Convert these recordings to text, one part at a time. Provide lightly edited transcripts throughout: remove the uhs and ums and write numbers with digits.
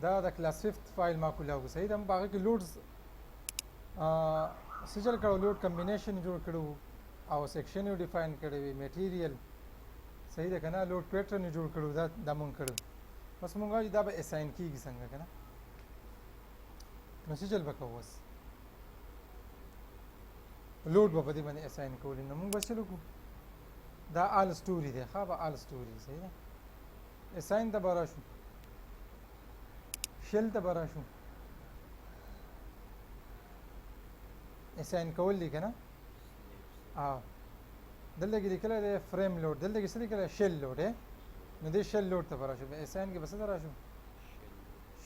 دا د کلاس 5 فایل ما کولاو صحیح ده باغه کې لوډز سجل کړو لوډ کمبینیشن جوړ کړو او سیکشن یو ډیفاین کړی وی میټیریل صحیح ده کنه لوډ پیټرن جوړ کړو دا د مونږ کړو بس مونږ دا به اساین کیږي څنګه کنه نو سجل وکاو وس لوډ په دې باندې اساین کول نو مونږ بس چلو کو دا آل سټوري ده ښه به آل سټوري صحیح ده اساین ته برا شو شل ته برا شو اساین کول دي کنه دلته کې لیکل دی فریم لوډ دلته کې څه لیکل شل لوډ نو دې شل لوډ ته برا شو اساین کې بس ته را شو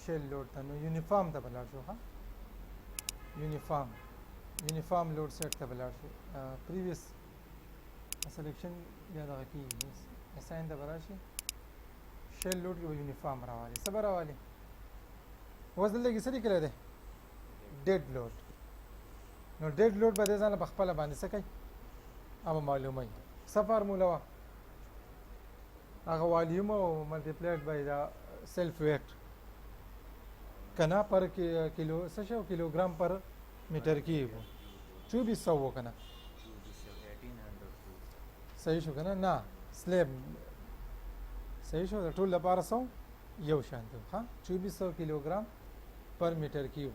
شل لوډ ته نو یونیفارم ته بلار شو ها یونیفارم لوډ سیټ ته بلار شو پریویس سلیکشن یا دغه کې اساین ته برا شي شل لوډ کې یونیفارم راوالي صبر راوالي اوس دلته کې څه لیکل دی ډیډ لوډ نو ډیډ لوډ به ځان په خپل باندې څه کوي अब मालूम है सा फार्मूला वा अगर volume multiplied by the self weight कना पर किलो सशो किलोग्राम पर मीटर की वो 2400 वो कना सही शो कना ना स्लेब सही शो टूल 1200 यो शांत हाँ 2400 किलोग्राम पर मीटर की वो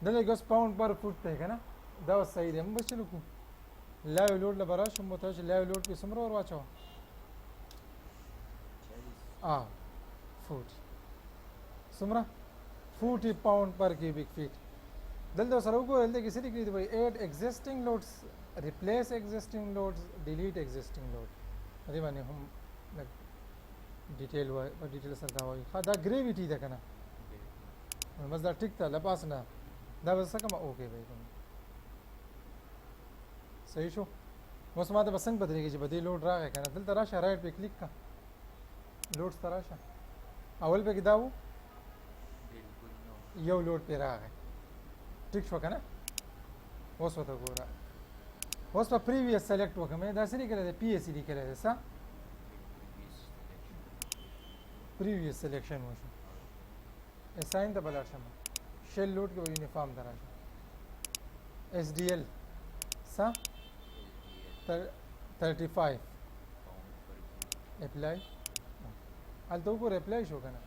दले गस पाउंड पर फुट पे कना दवा सही है हम बस चलो लाइव लोड लबरा شو متوجه लाइव लोड पे समरो और वाचो 40 समरा 40 पाउंड पर क्यूबिक फीट दल सर को दल किसी की भाई add existing loads replace existing loads delete existing load अरे माने हम डिटेल हुआ डिटेल सर का हुआ दा ग्रेविटी दा कना बस दा ठीक था लपास ना दा बस कमा ओके भाई सही शो اوس ما ته بسنګ بدلېږي چې بده لوډ راغی کنه دلته راشه رائټ په کلیک کا لوډ ته راشه اول به کې داو یو لوډ په راغی ټیک شو کنه اوس وته ګوره اوس په پریویس سلیکټ وکمه دا سری کړی دی پی اس سی کړی دی سا پریویس سلیکشن وشو اساین ته بلار شم شل لوډ کې یونیفارم دراشه اس D L سا 35 اپلای الته وګوره اپلای شو کنه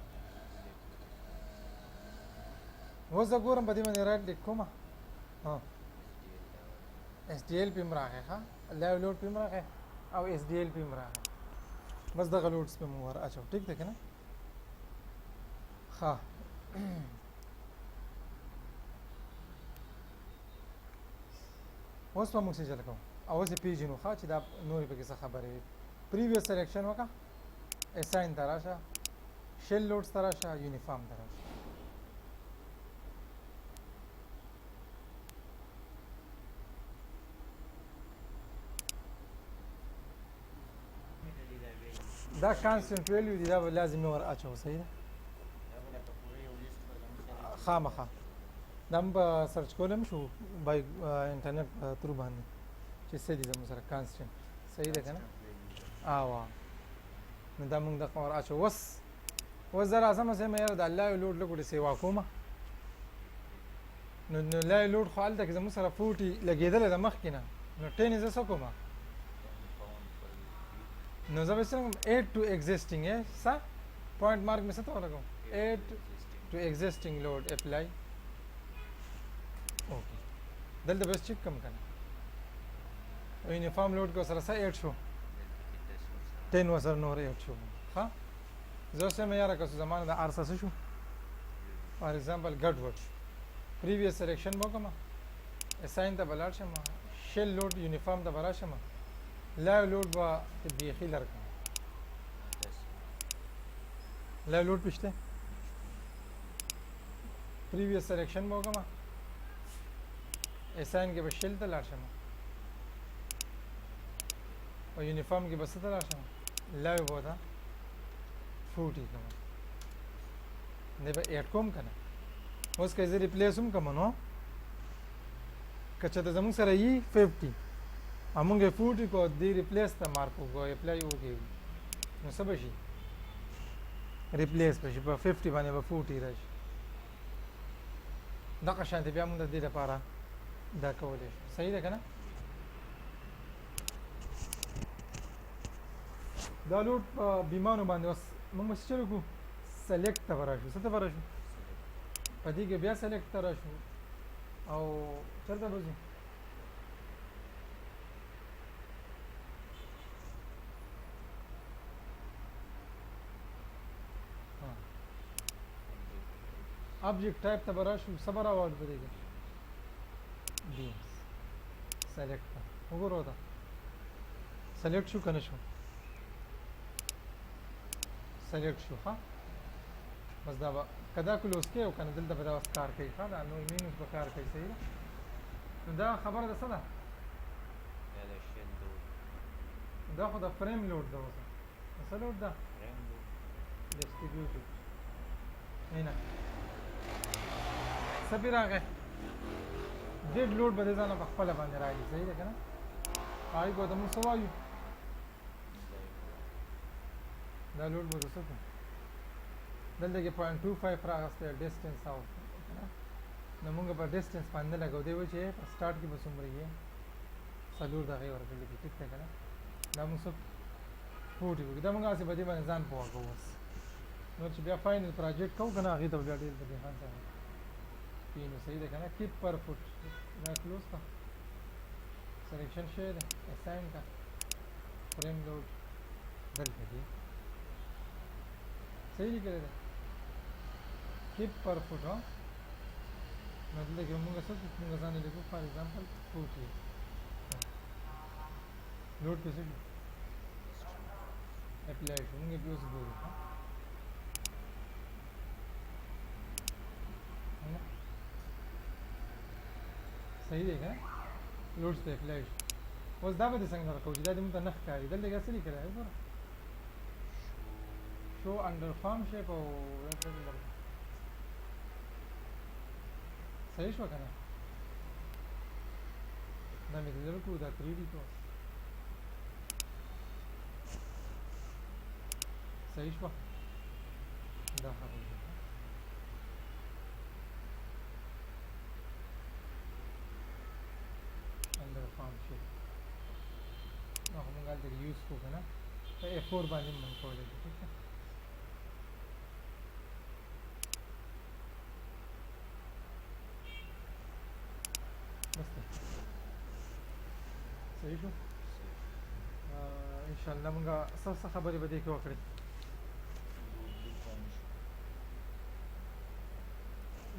اوس وګورم په دې باندې رائټ لیک کوم ها اس D L پم راغی ها لایو لوډ پم راغی او اس D L پم راغی بس دغه لوډز په مور اچو ټیک ده کنه ها اوس په موږ څه چل کوم اوس پیجنو ښه چې دا نورې پکې څه خبرې پریویس سلیکشن وکړه اساین ته راشه شل لوډز ته راشه یونیفارم ته راشه دا کانسټنټ ویلیو دی دا لازم نور اچو صحیح ده خامخا دا هم به سرچ کولم شو بای انټرنیټ تر باندې چې څه دي زموږ سره کانسټنټ صحیح ده کنه وا نو دا موږ د قمر اچو وس زرا سم سم یې د الله لوډ لګوډ سیوا کومه نو لا لوډ خو الته کې زموږ سره 40 لګیدل د مخ کې نه نو 10 از څه کومه نو زه به څنګه 8 to existing ہے سا پوینټ مارک میں سے تو لگاؤ 8 to existing load apply اوکے دلته بس چیک کم کنه یونیفارم لوډ کو سره 8 شو 10 وسر نور 8 شو ها زه سم یاره که زمانه د ارسس شو فار ایگزامپل ګډ وډ پریویس سلیکشن وکما اساین ته بلار شم شل لوډ یونیفارم ته برا شم لا لوډ با بیخی لرکم لا لوډ پښته پریویس سلیکشن وکما اساین کې بشل ته لار شم او یونیفارم کې بس ته لار شم لا ودا 40 کما نه به 8 کوم کنه اوس کې زه ریپلیس هم کوم نو کچته زموږ سره یي 50 امونږه 40 کو دی ریپلیس ته مارک کو اپلای وکي نو سبا شي ریپلیس بشي په 50 باندې به 40 راشي دغه شانتي بیا موږ د دې لپاره دا کولی شو صحیح ده که نه دا لوډ په بیمانو باندې اوس موږ به څه چل وکړو سلیکټ ته به راشو څه ته به راشو په دې کې بیا سلیکټ ته راشو او چېرته به ځو object type ته به راشو څه به راوړو په دې کې beams select ته وګورو دا select شو که نه شو select شو ښه بس دا به که دا کلوز کوي او که نه دلته به دا اوس کار کوي ښه دا نو مینوس به کار کوي صحیح ده نو دا خبره ده څه ده دا خو د فریم لوډ ده اوس څه لوډ ده distributed هنا څه پې راغی ډېډ لوډ به دې ځانه په خپله باندې راځي صحیح ده که نه هغوی به ورته موږ څه وایو دا لوډ به څه کړو دلته کې 0.25 راغستی ډسټنس او نو موږ په ډسټنس باندې لګو دی وایي چې په سټارټ کې به څومره یې څلور دغې ورکړلي دي ټیک دی که نه دا موږ څه 40 وکړو دا موږ هسې په دې باندې ځان پوه کوو اوس نور چې بیا فاینل پراجیکټ کوو که نه هغې ته به بیا ډېر په دې خان سره نو صحیح ده که نه کیپ پر فوټ دا کلوز کا سلیکشن شوی دی اساین کا فریم لوډ دلته دی صحیح لیکلی دی کیپ پر فوټ نو دلته کې مونږ څه مونږ ځان یې لیکو فار ایگزامپل 40 لوډ پې څه شو اپلای شو مونږ یې پې اوس ګورو صحیح دی که نه لوډز ته اپلای شو اوس دا به دې څنګه درکوو چې دا دې مونږ ته نه ښکاري دلته کې څه لیکلی دی وګوره شو انډر فارم شیپ او صحیح شوه که نه دا مې دې کړو دا 3D کو صحیح شوه دا خبره under farm shape نو موږ هلته کې یوز کوو که نه په F4 باندې موږ کولی شو ټیک ده بس دی صحیح شو انشاءالله موږ څه خبرې به دې کې وکړې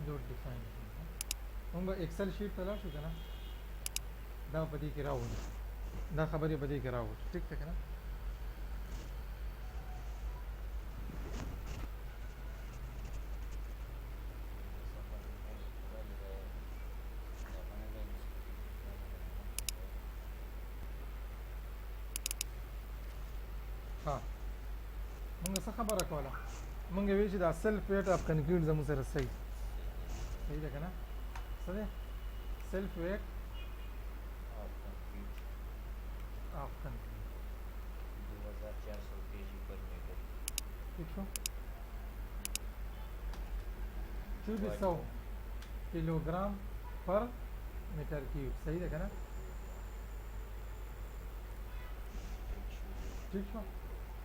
لوډ ډیفاین موږ به ایکسل شیټ ته لاړ شو که نه دا په دې کې راوړو دا خبرې په دې کې راوړو ټیک ده که نه ها موږ څه خبره کوله موږ وی چې دا سیلف ویټ اف کنکریټ زموږ سره صحیح ده که نه څه دی سیلف ویټ of concrete 2400 kg per meter ठीक हो 2400 किलोग्राम पर मीटर क्यूब सही है ना ठीक हो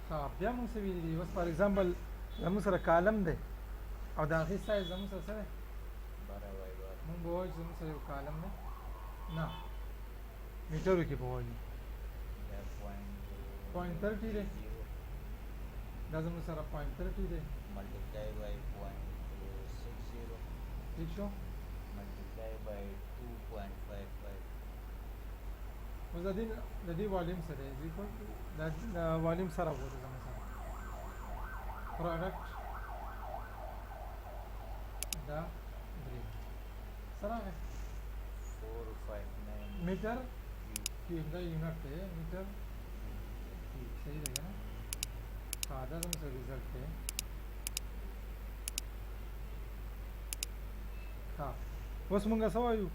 हाँ बया मुझसे भी दी बस फॉर एग्जांपल हम सर कॉलम दे और दाखिल साइज हम सर 12 by 12 हम बोझ हम सर कॉलम दे ना मीटर की बोझ 0.30 दे doesn't sir 0.30 they multiply by 0.60 ठीक हो multiply by 2.55 was the volume sir is equal to that volume sir of what is product the green sir 459 meter cube the unit है meter सही रहेगा ना आधा तुम से रिजल्ट है हाँ बस मुंगा सवायु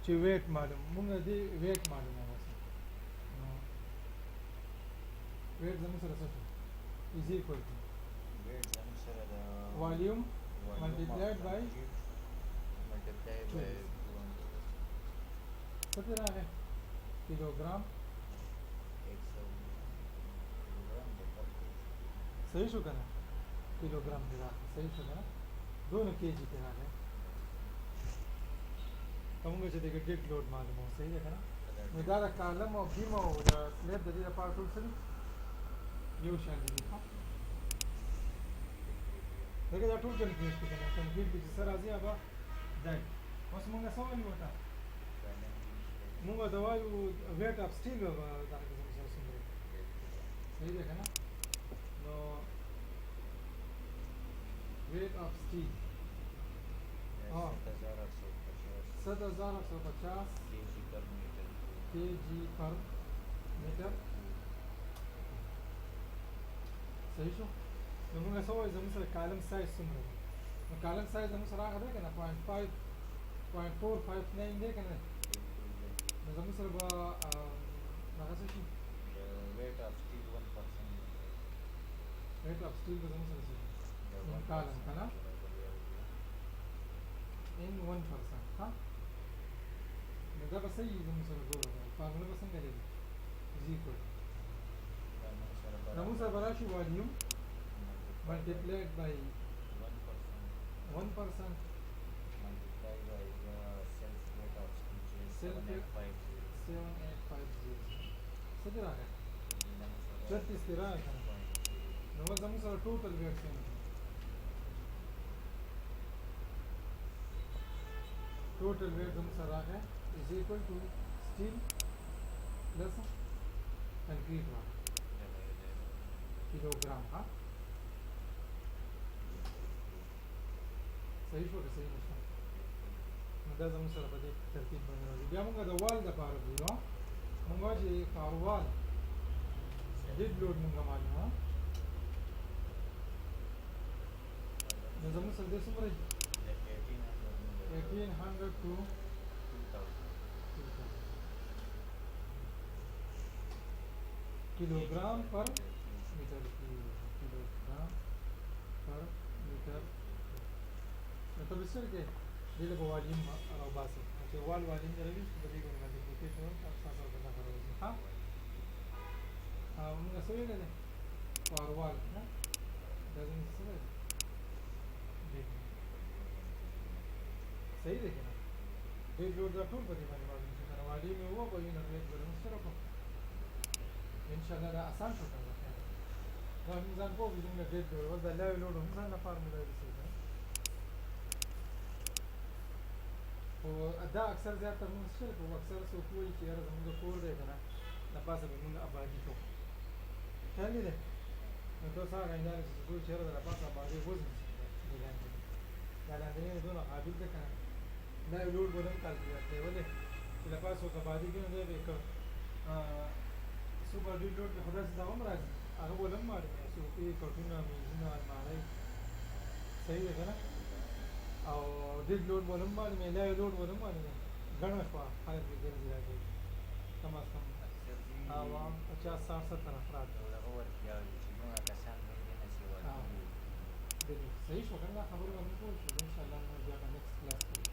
ची वेट मालूम मुंगा दी वेट मालूम है बस वेट जम से रसोट is equal to weight زموږ سره د Volume volume multiplied of by concrete multiplied by choice. 200 څه پې راغی کیلوګرام 100 کیلوګرام د پر صحیح شو که نه کیلوګرام دې راغی صحیح شو که نه دونه کېجي پې راغی که مونږ چې دغه ډیډ لوډ معلوموو صحیح دی که نه نو دا د کالم او بیم او د سلیب د دې لپاره ټول څه دي یو شان دي ښه دغه دا ټول کنکریټ دي که نه کنکریټ کې چې څه راځي هغه دی اوس مونږ څه وایو ورته مونږ ورته وایو ویټ اف سټیل به دغه کې زموږ سره څومره وي صحیح دی که نه نو ویټ اف سټیل 7850 kg per meter صحیح شو نو موږ څه وایو زموږ سره کالم سایز څومره دی نو کالم سایز زموږ سره هغه دی که نه 0.459 دی که نه نو زموږ سره به هغه څه شي weight of steel 1% ریټ اف سټیل به زموږ سره څه شي in column که نه in 1% ها نو دا به صحیح زموږ سره ګوره فارموله به څنګه لري is equal زموږ سره به راشي والیوم multiplied by 1% multiplied by self weight of steel Self weight. 7850 څه دې راغی 36 دې راغی که نه نو اوس زموږ سره ټوټل ویټ څومره ټوټل ویټ زموږ سره راغی is equal to steel plus concrete راغی کیلوګرام ها صحیح شو که صحیح نه شو نو دا زموږ سره په دې ترتیب باندې راځي بیا مونږ د وال دپاره ګورو مونږ وایو چې کاروال ډیډ لوډ مونږ معلومه نو زموږ سره دې څومره دي 1800 to 2000 kilogram per meter kilogram per meter ته به څه کې دې له والیوم راوباسي چې والیوم دی راوي په دې باندې ملټیپلیکیشن تاسو سره دا راوځي ها موږ څه ویل دي واروال نه دا زموږ څه دی صحیح دی که نه ډېر جوړ دا ټول په دې باندې معلوم شي که نه والیوم یې ووایو په یونټ ویټ به موږ سره کړو انشاءالله دا اسان شو که نه دا موږ ځان پوه کړو زموږ ډېر جوړ اوس دا لاوې لوډ هم ځان لپاره مو دا رسېږي خو دا اکثر زیاتره مونږ څه کوو اکثر څوک وایي چې یاره زموږ کور دی که نه د پاسه به مونږ ابادي کوو خیال دی نو ته څه هغه هنداره چې ګورو چې یاره د پاسه ابادي وزن دې لاندې دا لاندنی دونه قابل دی که نه دا یو لوډ به هم کالکولیټ دی ولې چې د پاسه څوک ابادي کوي نو دی به یې که سوپر ډیډ لوډ کې خو داسې دا هم راځي هغه به هم معلوموي څوکۍ کټونه میزونه المارۍ صحیح دی که نه او ډیډ لوډ به هم معلوموي لاوې لوډ به هم معلوموي ګڼه شوه خلک پرې ګرځي راځي کم از کم 50 60 70 افراد صحیح شو که نه دا خبره به موږ وکړو انشاءالله موږ بیا به نیکسټ کلاس کې